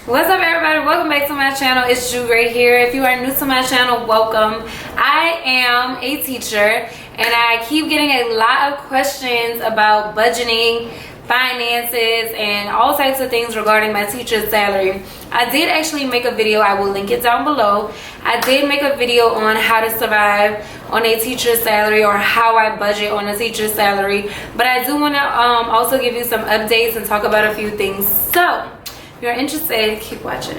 What's up, everybody? Welcome back to my channel. It's Jugray here. If you are new to my channel, welcome. I am a teacher and I keep getting a lot of questions about budgeting, finances, and all types of things regarding my teacher's salary. I did actually make a video. I will link it down below. I did make a video on how to survive on a teacher's salary, or how I budget on a teacher's salary, but I do want to also give you some updates and talk about a few things. So if you're interested, keep watching.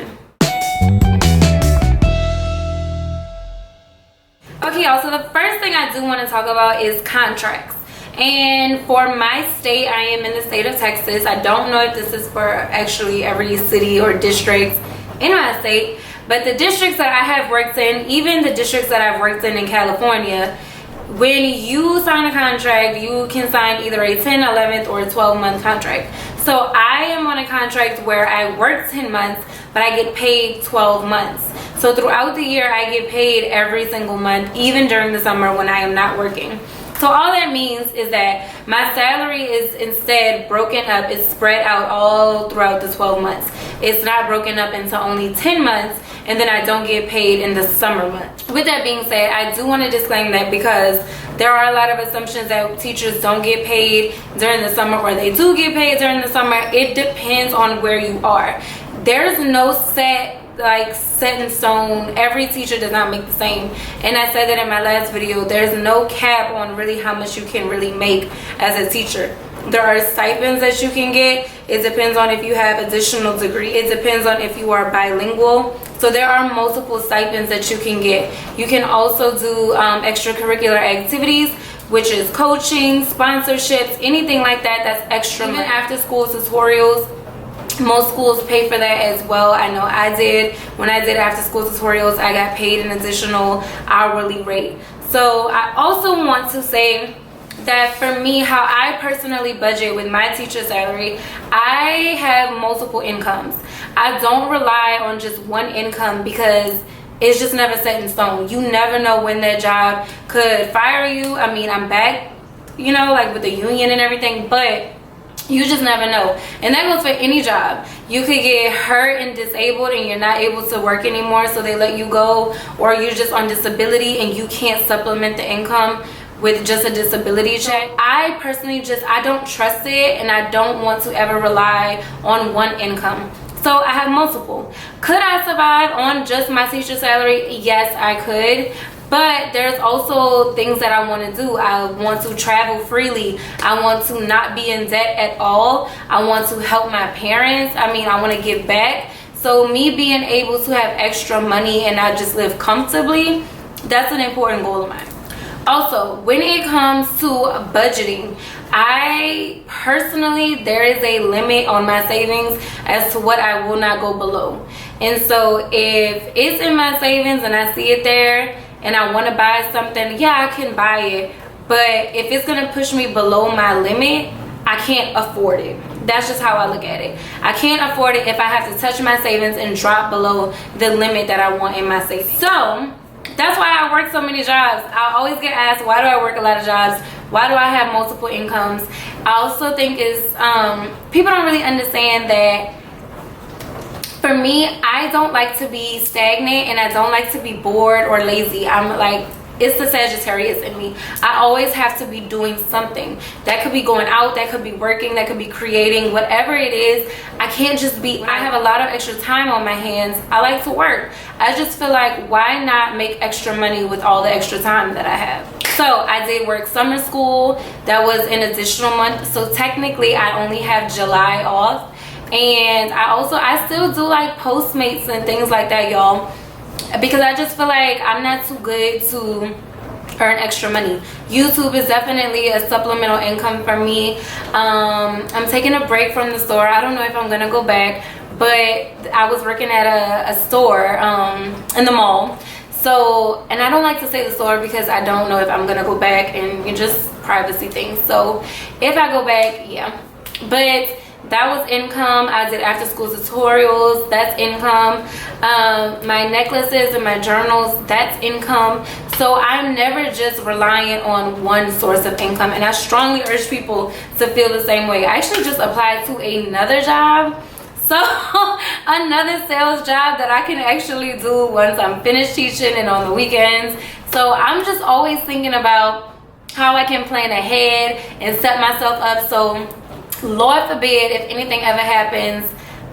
Okay, y'all, so the first thing I do want to talk about is contracts. And for my state, I am in the state of Texas. I don't know if this is for actually every city or district in my state, but the districts that I have worked in, even the districts that I've worked in California, when you sign a contract, you can sign either a 10, 11th, or 12-month contract. So I am on a contract where I work 10 months, but I get paid 12 months. So throughout the year, I get paid every single month, even during the summer when I am not working. So all that means is that my salary is instead broken up. It's spread out all throughout the 12 months. It's not broken up into only 10 months, and then I don't get paid in the summer months. With that being said, I do want to disclaim that because there are a lot of assumptions that teachers don't get paid during the summer, or they do get paid during the summer. It depends on where you are. There's no set in stone. Every teacher does not make the same, and I said that in my last video. There's no cap on really how much you can really make as a teacher. There are stipends that you can get. It depends on if you have additional degree. It depends on if you are bilingual. So there are multiple stipends that you can get. You can also do extracurricular activities, which is coaching, sponsorships, anything like that that's extra. Even after school tutorials, most schools pay for that as well. I know I did. When I did after school tutorials, I got paid an additional hourly rate. So I also want to say that for me, how I personally budget with my teacher salary, I have multiple incomes. I don't rely on just one income because it's just never set in stone. You never know when that job could fire you. I mean, I'm back, you know, like with the union and everything, but you just never know. And that goes for any job. You could get hurt and disabled and you're not able to work anymore, so they let you go, or you're just on disability and you can't supplement the income with just a disability check. I personally I don't trust it, and I don't want to ever rely on one income. So I have multiple. Could I survive on just my teacher salary? Yes, I could. But there's also things that I want to do. I want to travel freely. I want to not be in debt at all. I want to help my parents. I mean, I want to give back. So me being able to have extra money and not just live comfortably, that's an important goal of mine. Also, when it comes to budgeting, I personally, there is a limit on my savings as to what I will not go below. And so if it's in my savings and I see it there and I want to buy something, yeah, I can buy it. But if it's going to push me below my limit, I can't afford it. That's just how I look at it. I can't afford it if I have to touch my savings and drop below the limit that I want in my savings. So that's why I work so many jobs. I always get asked, why do I work a lot of jobs? Why do I have multiple incomes? I also think people don't really understand that for me, I don't like to be stagnant, and I don't like to be bored or lazy. I'm like, it's the Sagittarius in me. I always have to be doing something. That could be going out, that could be working, that could be creating, whatever it is. I can't just be, I have a lot of extra time on my hands. I like to work. I just feel like, why not make extra money with all the extra time that I have? So I did work summer school. That was an additional month. So technically I only have July off. And I still do like Postmates and things like that, y'all, because I just feel like I'm not too good to earn extra money. YouTube is definitely a supplemental income for me. I'm taking a break from the store. I don't know if I'm gonna go back, but I was working at a store in the mall. So, and I don't like to say the store because I don't know if I'm gonna go back, and just privacy things. So if I go back, yeah. But that was income. I did after school tutorials. That's income. My necklaces and my journals, that's income. So I'm never just relying on one source of income, and I strongly urge people to feel the same way. I actually just applied to another job So another sales job that I can actually do once I'm finished teaching and on the weekends. So I'm just always thinking about how I can plan ahead and set myself up so Lord forbid if anything ever happens,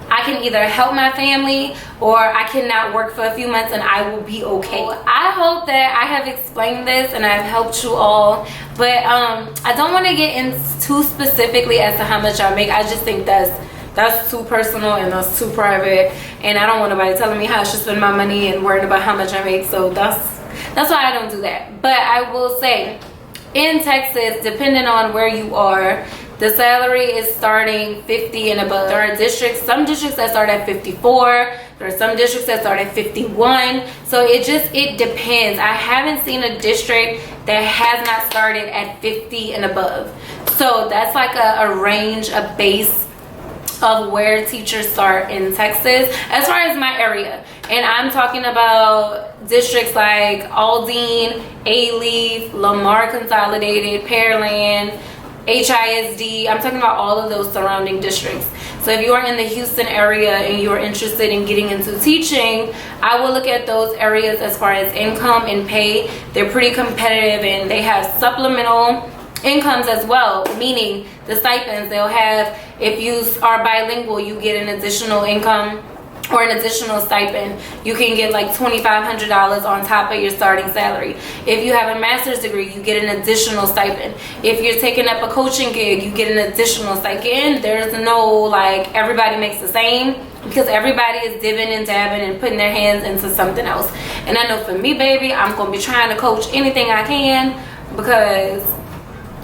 I can either help my family or I cannot work for a few months and I will be okay. I hope that I have explained this and I've helped you all, but I don't want to get in too specifically as to how much I make. I just think that's too personal and that's too private, and I don't want nobody telling me how I should spend my money and worrying about how much I make. So that's why I don't do that. But I will say, in Texas, depending on where you are, the salary is starting 50 and above. There are some districts that start at 54. There are some districts that start at 51. So it depends. I haven't seen a district that has not started at 50 and above. So that's like a range, a base of where teachers start in Texas as far as my area. And I'm talking about districts like Aldine, A-Leaf, Lamar Consolidated, Pearland, HISD. I'm talking about all of those surrounding districts. So if you are in the Houston area and you're interested in getting into teaching, I will look at those areas as far as income and pay. They're pretty competitive and they have supplemental incomes as well, meaning the stipends they'll have. If you are bilingual, you get an additional income or an additional stipend. You can get like $2,500 on top of your starting salary. If you have a master's degree, you get an additional stipend. If you're taking up a coaching gig, you get an additional stipend. Again, there's no like everybody makes the same, because everybody is dipping and dabbing and putting their hands into something else. And I know for me, baby, I'm gonna be trying to coach anything I can because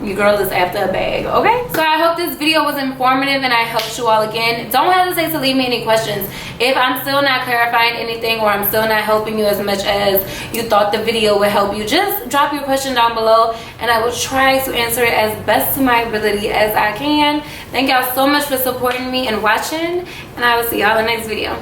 your girl is after a bag, okay? So I hope this video was informative and I helped you all again. Don't hesitate to leave me any questions. If I'm still not clarifying anything or I'm still not helping you as much as you thought the video would help you, just drop your question down below and I will try to answer it as best to my ability as I can. Thank y'all so much for supporting me and watching, and I will see y'all in the next video.